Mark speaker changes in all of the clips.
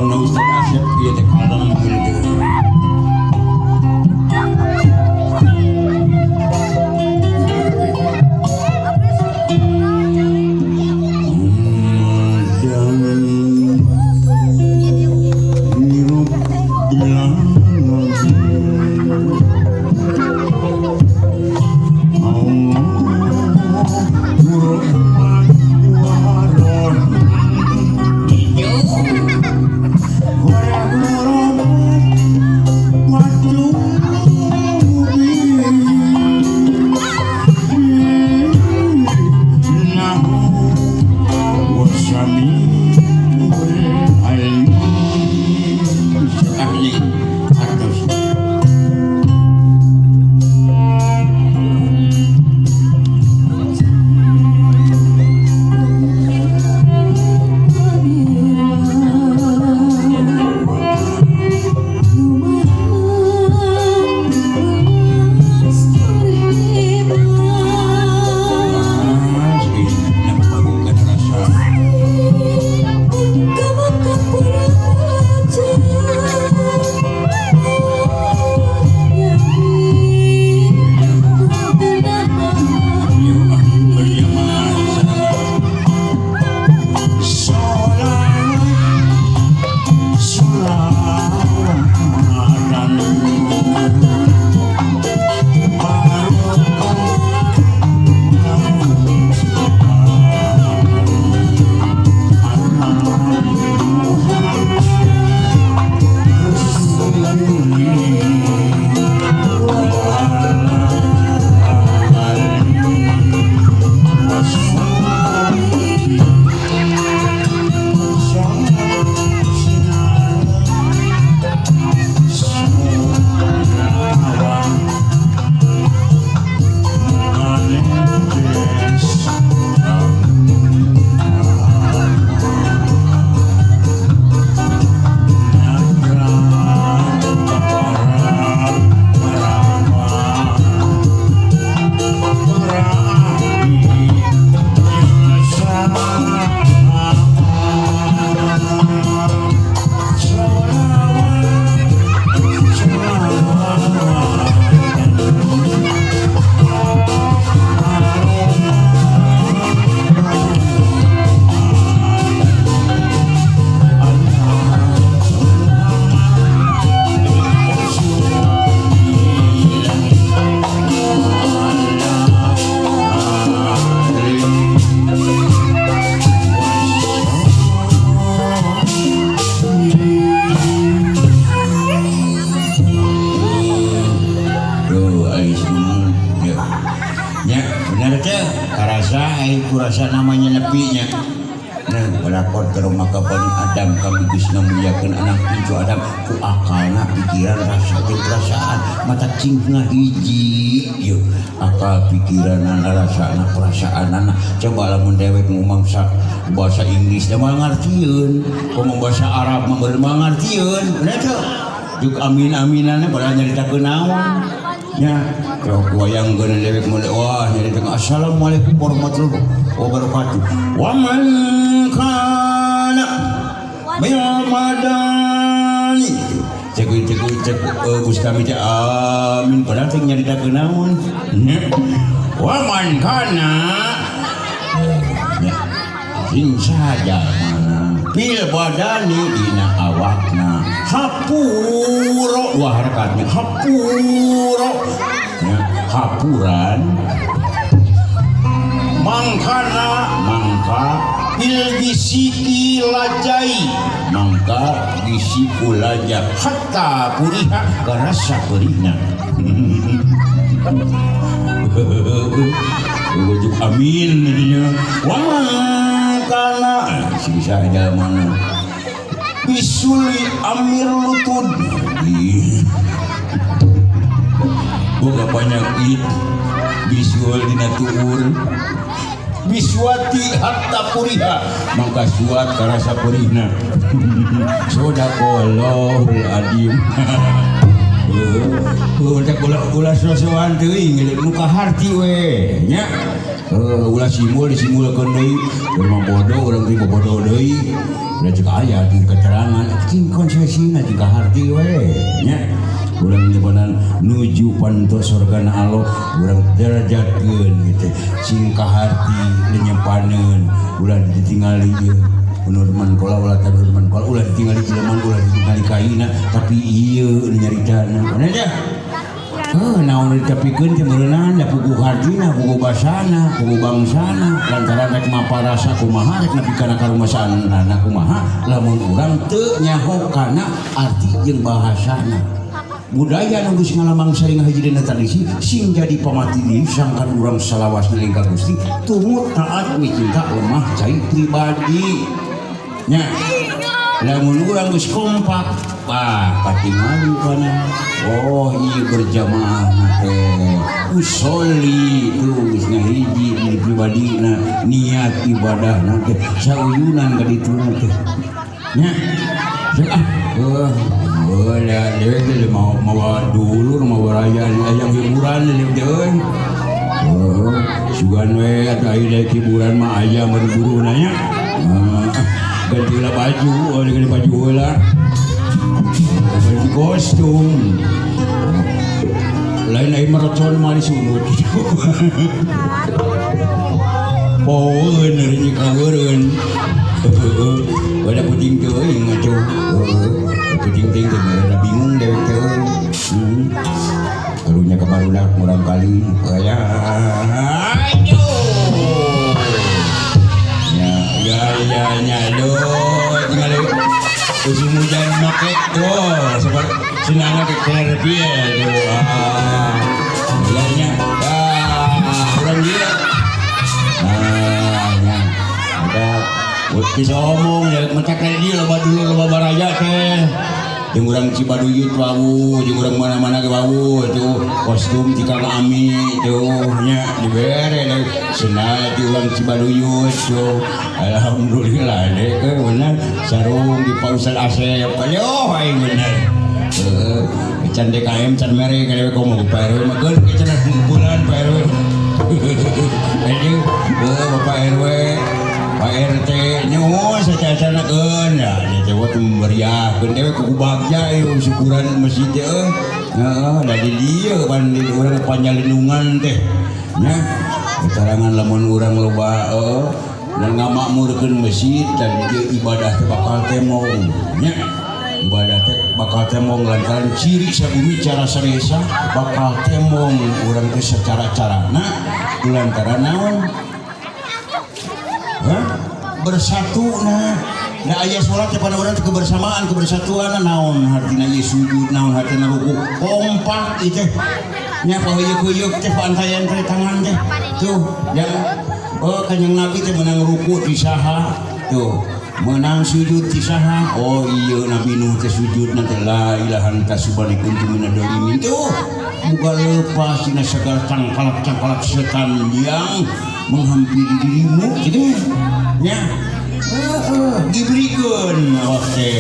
Speaker 1: na Ustaz Asep ieu teh kalem gitu.
Speaker 2: Kurasa namanya nepinya. Nah, balakon ke rumah kapan Adam kami bisa muliakan anak cucu Adam ku akalna pikiran rasa jeung perasaan mata cingna hiji yuk akal pikiran rasana perasaan anak coba lamun dewek ngomong bahasa Inggris da moal ngartieun ngomong bahasa Arab mah moal ngartieun bener teu juk amin-aminanna bala nyaritakeun naon nya kalau wayang geuna dewek mulai wah nyaritakeun assalamualaikum warahmatullahi wabarakatuh wa man kana bil madani cek Bustami teh amin padahal teh nyaritakeun naon wa man kana sing saja mana bil badani dina awakna hapuro dua harakatnya hapuro ya, hapuran mangkana mangka bil bisiki lajai mangka bisiku laja hatta puriha karasa purihna ujuk amin jadinya wamangkana bisa aja mana bisuli amir lutud boga banyak visual dina tuur biswati hatta puriha mangka suat karasa purihna sodaqallahul adim udah kula sosokan teuing muka harti we nya ulah disimulkeun deui urang bodoh urang teh bodoh deui udah cek aya di keterangan cing konsesina cing kaharti we nya urang lebanan nuju pantos surgana Allah urang derajatkeun gitu cing kaharti nyempanneun ulah ditingali ieu penurman kola ulah penurman kola ulah ditingali cileman ulah ditingali kaina tapi ieu nyaritana nya naon ditepikeun teh meureunan da puguh hardina puguh basana puguh bangsana lantaran rek maparasa kumaha rek nepi kana karumasaanna kumaha lamun urang teu nyaho kana arti jeung bahasana budaya nu geus ngalamang saring hiji dina tradisi sing jadi pamati diri sangkan urang salawasna ing ka Gusti tumut taat micinta lemah cai pribadi nya lamun urang geus kompak patingali kana oh iya berjamaah teh usoli tuh geus ngahiji di pribadina niat ibadahna teh sauyunan ka ditu teh nya boleh deh mau dulur mau raya ayam hiburan deui sugan we atuh aya hiburan mah aya buru-buru nanya ganti baju ganti baju heula ganti kostum lain mercon mah disunut poeun nya kaweureun ada puting teuing atuh puting teuing teh ada bingung dewek teh karunya ka barudak murang kali aya ya aduh tinggal musim hujan make sebab senangnya ke kerpiye mulainya kurang dia bisa omong ya macak dia loba dulu loba baraja teh jeung urang Cibaduyut wawu jeung urang mana-mana ge wawu itu kostum ti Kang Ami tuh nya dibere deui cenah ti urang Cibaduyut tuh alhamdulillah deh ke bener sarung di Pausal Asep ayo aing bener can DKM can mere ka dewe komo Pak RW mah geus ke cenah bulan Pak RW anjing Bapak RW Pak RT nyawa sacacanakeun ya teh waktu memberiakeun dewe ku bagja syukuran masjid teh da di dieu pan di urang panjalindungan teh nya keterangan lamun urang loba dan ngamakmurkeun masjid dan dieu ibadah teh bakal temong nya ibadah teh bakal temong lantaran ciri sabumi cara saresa bakal temong urang teh secara carana lantaran naon bersatu nah aya salat teh pada urang kebersamaan kebersatuan naon hartina ieu sujud naon hartina ruku kompak ieu teh nya paheuyeuh-heuyeuh teh pantayan teh tangan teh tuh yang kanjeng Nabi teh menang ruku di saha tuh menang sujud di saha oh iya Nabi Nuh teh sujud nanti la ilaha anta subhanaka kuntu minadz-dzalimin tuh muga lepas dina segala cangkalak setan yang menghampiri dirimu gitu nya gibrikeun oke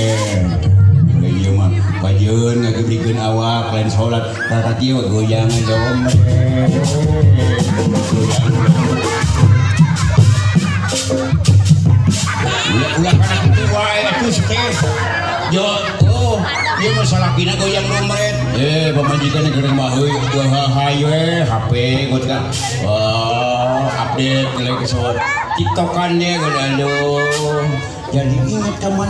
Speaker 2: ieu mah pajeun ngagibrikeun awak lain salat tata kieu goyang dom ulah kana kitu wae atuh teh yo ieu masalah kina goyang nomret pamajikan keur mah heuh hayu HP got ka update lagi soal tiktokan dia aduh jadi ingat teman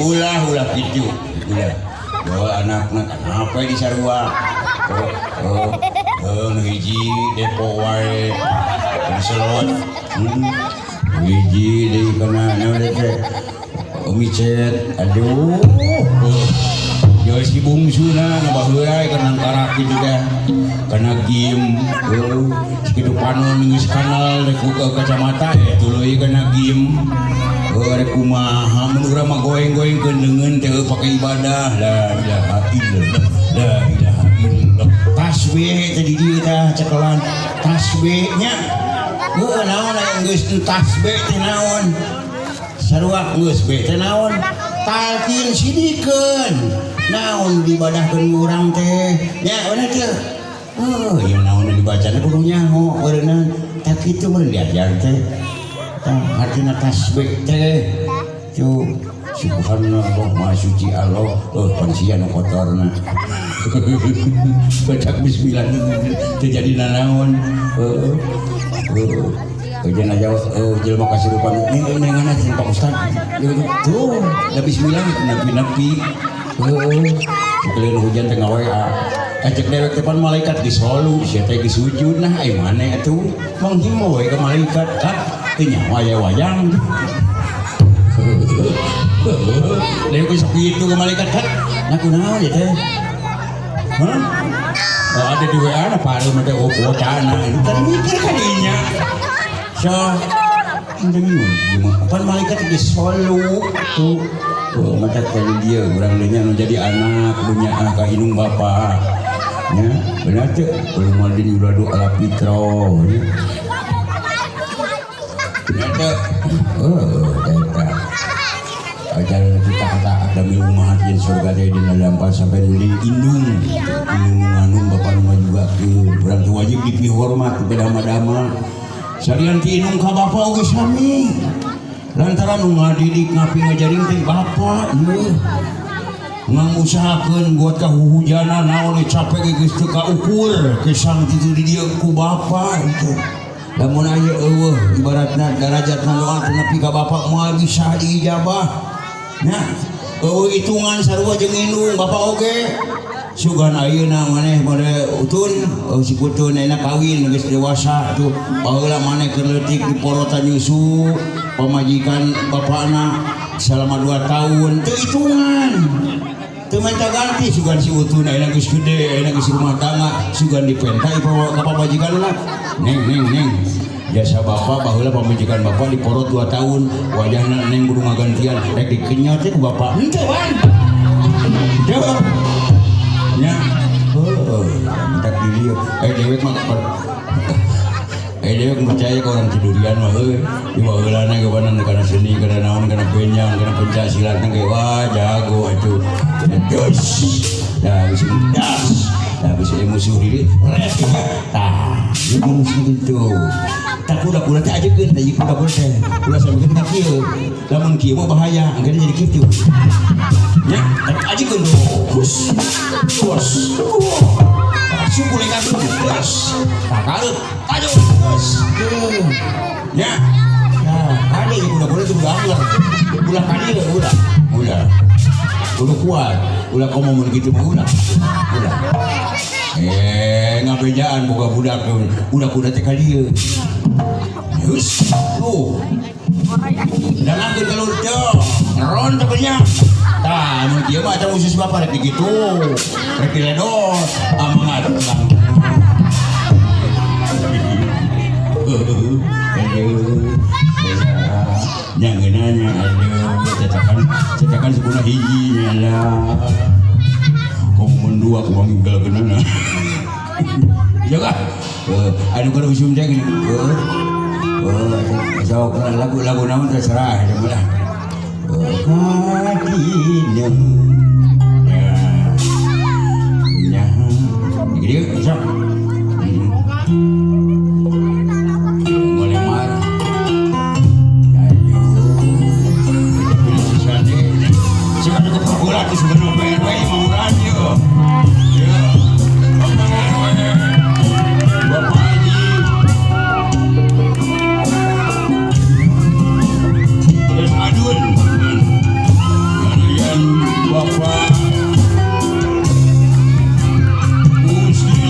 Speaker 2: ulah gitu anak-anak apa di sarua hiji depo wae selot hiji deui kana naon teh micet aduh yo si bungsuna ngabaheulai kana karak juga kana game kitu panon geus kanal rek buka kacamata tuluy kana game rek kumaha mun urang mah goeng-goengkeun leungeun teh pake ibadah la ilaha illallah tasbih teh di dieu tah cekelan tasbihnya naon aya geus tasbih teh naon sarua geus teh naon talqin sidikeun naon dibadahkeun urang teh nya bener teh oh yang naon dibacana kudu nyaho beureunan tak kitu meureun diajar teh tah artina tasbih teh cu subhanallah maha suci Allah pansia nu kotorna baca bismillah teu jadi nanaon Jangan jauh, jelma kasih rupa nengan aja Pak Ustad. Tuh, dah bismillah napi-napi. Kalian hujan tengah WA. Ajak dewek depan malaikat disolu, sia teh disujud nah ai maneh atuh manghimbau we ka malaikat kan teu nyawa aya wayang. Lain ku sakitu ka malaikat kan. Nah kunaon ya teh? Hah? Ada di WA na pareum teh bocana. Tadi mikir ka dinya. So, pan malaikat disolu tuh mata kali dia orang lainnya menjadi anak punya anak hinung bapa ya benar tuh belum maldin uradu ala pitro ya benar tuh data ajaran kita kata ada rumah yang surga dari di dalam sampai lulin indung nganung bapa rumah juga orang tua wajib dipihormat kepada madama salian ti inung ka bapa oge sami lantaran nu ngadidik ngapi ngajaring teh bapa ieu ngamusahakeun buat kahuhujanan naon capek geus teu kaukur kesang kitu di dieu ku bapa itu lamun aya eueuh ibaratna darajatna doa nepi ka bapa moal bisa diijabah nya eueuh hitungan sarua jeung indung bapa oge sugan ayeuna maneh bade utun si kutun ayeuna kawin geus dewasa tuh baheula maneh keur leutik di porotan nyusu pamajikan bapana selama 2 tahun teu hitungan teu minta ganti sugan si utun ayeuna geus gede ayeuna geus rumah tangga sugan dipentai ka pamajikanna neng jasa bapak baheula pamajikan bapak diporot 2 tahun wajahna neng kudu ngagantian rek dikenyot teh ku bapak henteu wan jawab nya tak dilieu dewek mah dewek percaya ke orang tidurian mah di baheulana ke mana kana seni kana naon kana penyang kana pencaksilat ge wah jago atuh dos dah bisa das dah bisa emosi diri tah itu tak kuda teh ajekeun teh kuda teh ulah sampeun ka kieu lamun kieu mah bahaya anggeuna jadi kitu nya ajekeun bos suku leka bos takarep ayo bos nya kali kuda teh udah ulah kali udah kuat ulah ngomong gitu mah ulah ngabejaan boga budak budak teh ka dieu yus tuh dalam kalau teu ngeron teh nya tah mun kieu mah ada khusus bapa rek kitu rek diledor amangat ulang nyangeunanya aduh cetakan sepuna hiji lah komo mendua uang ugal kenana jaga anu kada usum teh sok lagu naon terserah lah kadinem ya gede sok
Speaker 1: Muslim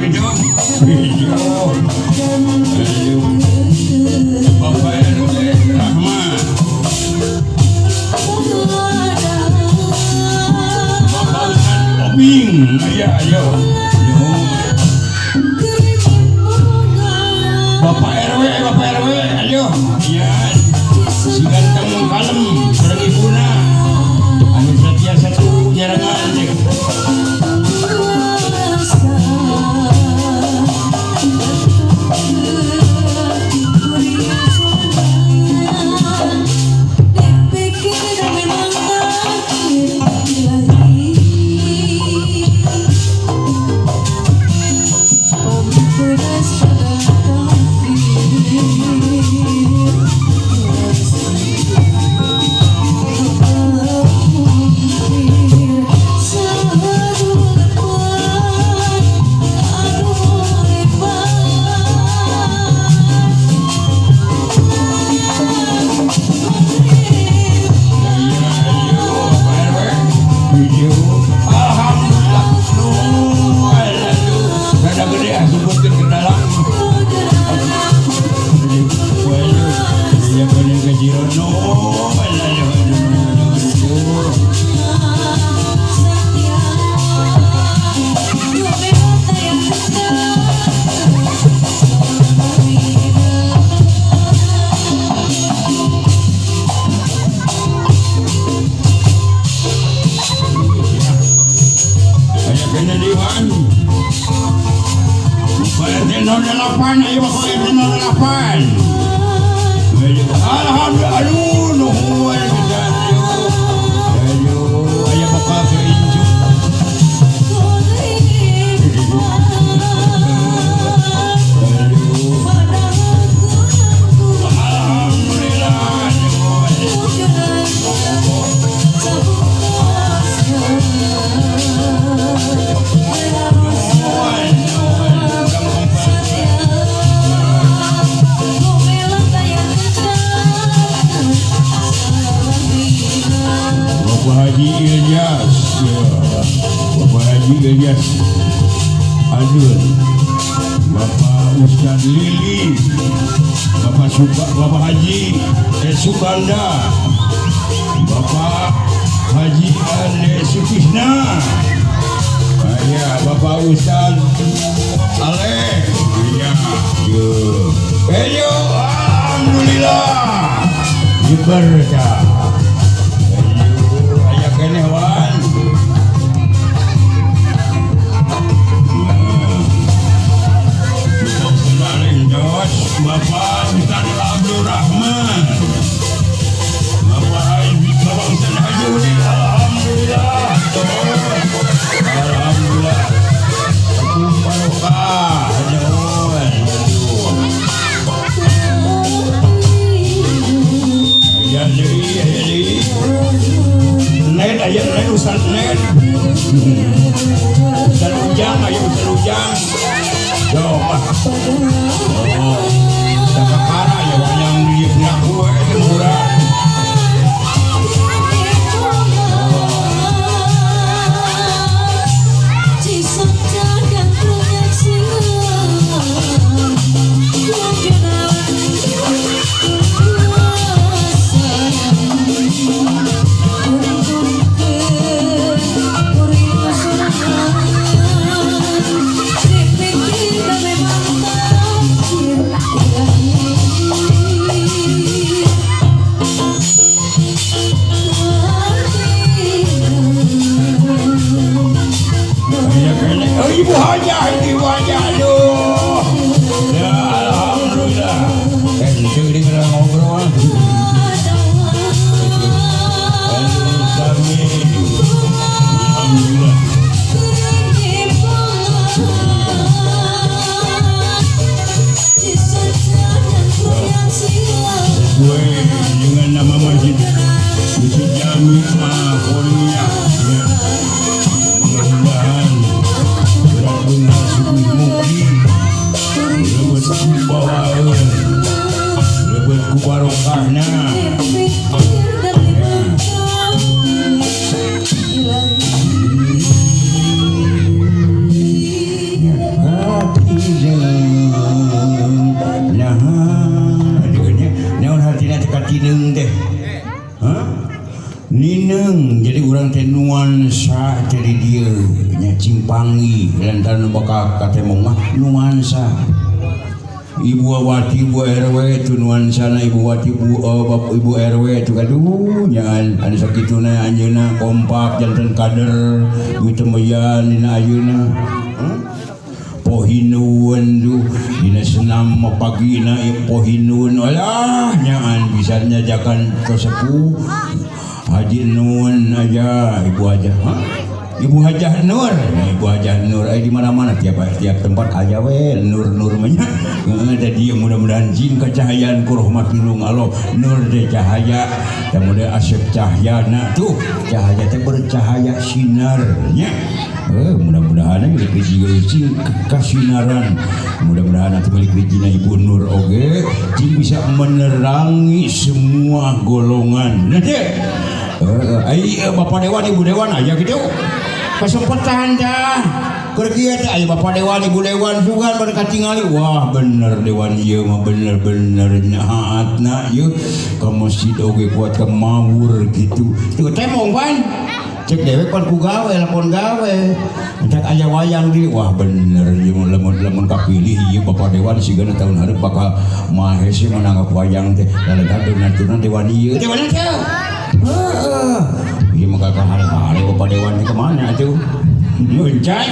Speaker 2: Video. Bapak RW Rahman. Bapak Ustaz Obing. Ayo. Bapak RW, ayo. Iya. Si ganteng kalem, sareng ibuna. Anu setia satu jarangan. Alhamdulillah, aduh, nuhun pisan yuk. Ayo, aya bakal keinju. Alhamdulillah, Haji Ilyas, ya. Bapak Haji Ilyas Adun, Bapak Ustaz Lili, Bapak Haji Sukanda, Bapak Haji Ade Sutisna, ya, Bapak Ustaz Alek, ya, ayo, alhamdulillah, diberkah. Kene wan. Bapak Ustaz Abdul Rahman. Bapak Ustaz Hajuri. Alhamdulillah. Alhamdulillah. Barokah. Ya jadi. Ned, ayo Ned, Ustaz Ned. Ustaz Ujang, ayo Ustaz Ujang. Coba. Oh, kita kakara ya, yang di pengaku itu murah. Ibu hanya aduh. Ya alhamdulillah. Itu ini kena ngobrol. Alhamdulillah. Gue dengan nama masjid Jami Makonia. Mudah-mudahan benar-benar sungguh mungkin lebet kubawain lebet kubarokahnya urang teh nuansa dari dia nya cimpangi lantaran bakal katemong mah nuansa. Ibu Wati, Ibu RW itu nuansana Ibu Wati, Ibu RW itu kaduh nyaan anu sakituna anjeunna kompak janten kader mitu meyan dina ayeuna. Pohinuan tu dina senam pagina pohinuan alah nyaan bisa nyajakan kesepuh Haji Nun aja Ibu aja Ibu Hajah Nur, Ibu Hajah Nur, di mana-mana tiap tempat aja we Nur banyak. Jadi mudah-mudahan jin kecahayaan ku rahmatilung Allah Nur de cahaya, kemudian asep cahyana tuh cahaya teh bercahaya sinarnya. Mudah-mudahan milik jin kasinaran. Mudah-mudahan nanti milik jina Ibu Nur oge jin bisa menerangi semua golongan. Nanti Bapak Dewan, Ibu Dewan aja gitu. Kesempatan dah kerja teh aya Bapak Dewan, Ibu Dewan juga pada katingali. Wah bener Dewan ieu mah bener-bener nyahatna ieu ka masjid oge kuat ka mawur gitu. Tuh teh mongban cek dewek pan ku gawe lapon gawe. Cek aya wayang di wah bener ieu lamun kapilih ieu Bapak Dewan sigana tahun hareup bakal mahese menanggap wayang teh. Lalu natuna Dewan ieu. Dewan teh. Iya maka hari-hari Bapak Dewan kemana tuh? Encai,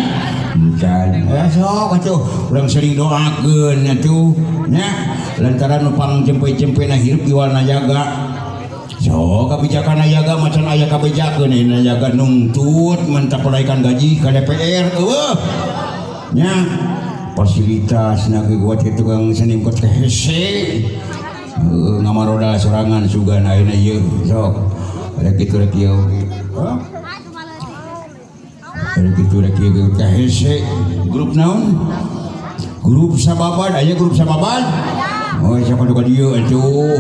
Speaker 2: sok atuh urang sering doakeun atuh nya lantaran numpang jempe-jempe na hirup di warna jaga. So kebijakan ayaga macan aya kebijakan ini ayaga nuntut mentapalaikan gaji ke DPR nya fasilitas nage buat itu kang seni buat hese ngamaroda sorangan sugan ayeuna ieu sok ada gitu rek ieu ada gitu rek ieu ka hese grup naon grup sababan aya grup sababan oh siapa nu ka dieu atuh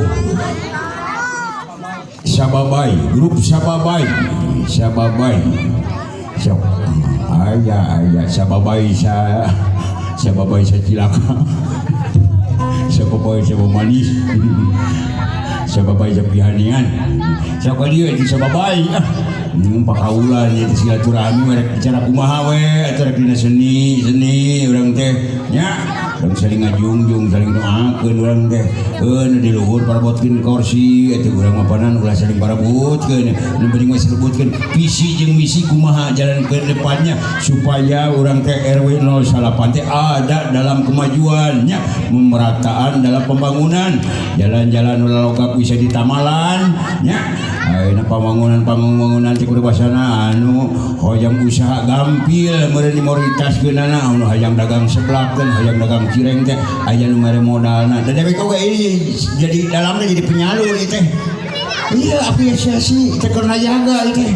Speaker 2: sababai grup sababai sok aya sababai sa cilaka sababai sa manis sababai sa pihanian sok dia itu sababai pakaulan itu silaturahmi mereka bicara kumaha we acara dina seni urang teh nya urang saling ngajungjung saling doakeun urang teh nu di luhur parabotkeun kursi atuh urang mapanan ulah saling parabotkeun nu penting we sebutkeun visi jeung misi kumaha jalan ke depannya supaya urang teh RW 08 teh ada dalam kemajuannya pemerataan dalam pembangunan jalan-jalan ulah bisa ditamalan nya ayeuna pembangunan teh kudu basana anu hoyong usaha gampil meureun dimoritaskeunana anu hayang dagang seblak dan hayang dagang cireng teh aya nu mere modalna da dewek oge ini jadi dalamnya jadi penyalur ieu teh iya apresiasi teh keur najaga ieu teh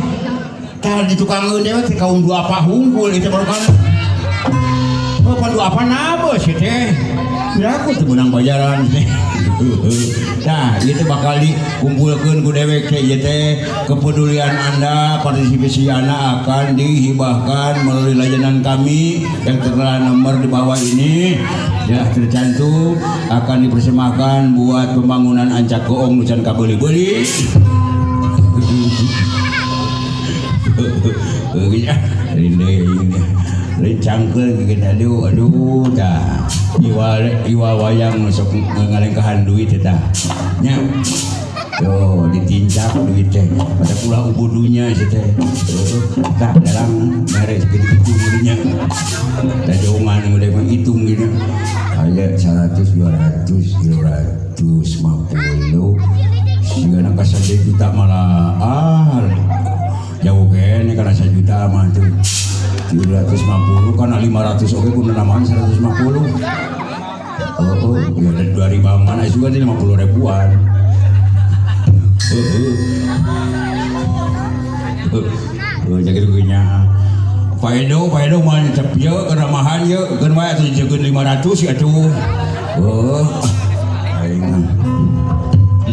Speaker 2: tah di tukangeun dewe teh kaum dua apa hungkul ieu teh barokana pan dua apa nabos ieu teh biraku teh menang bayaran teh nah itu bakal dikumpulkan ku dewek teh kepedulian Anda partisipasi Anda akan dihibahkan melalui layanan kami yang tertera nomor di bawah ini ya tercantum akan dipersembahkan buat pembangunan Ancak Goong Nucan Kabeli-beli rencangkeun geus aduh tah iwa wayang sok ngalengkahan duit teh tah nya yo ditincak duit teh pada pula ubudunya teh tah dalam mere segitu nya da dongan mulai menghitung gini aya 100 200 250 sigana ka 1 juta malah jauh kene kana 1 juta mah tuh 750 kan 500 oke kudu namaan 150 ya dari mana juga 50 ribuan jadi begini Pak Edo mantap ya keramahan ya kan wae atuh dijegeun 500 ya tuh aing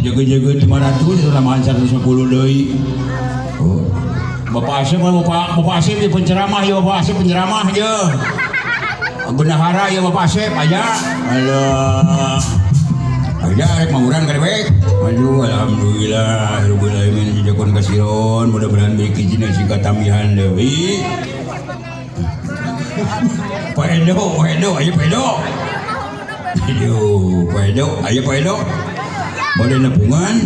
Speaker 2: dijegeun 500 namaan 150 deui Bapak Asep di penceramah ya Bapak Asep penceramah ya bendahara ya Bapak Asep aja alah Aja rek mauran ka dewek. Aduh alhamdulillah rabbil alamin dijakon kasiron mudah-mudahan beki jina siga tamihan deui. Pak Edo, ayo Pak Edo. Ayo Pak Edo. Boleh nepungan.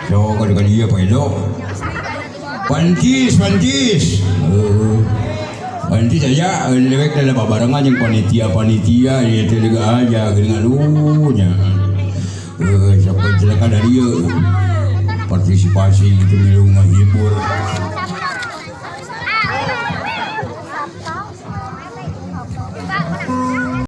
Speaker 2: So kalau dia Pak Edo. Pantis. Pantis aja, lewek dalam barengan yang panitia itu juga aja dengan lunya. Siapa celaka dari partisipasi itu di rumah hibur.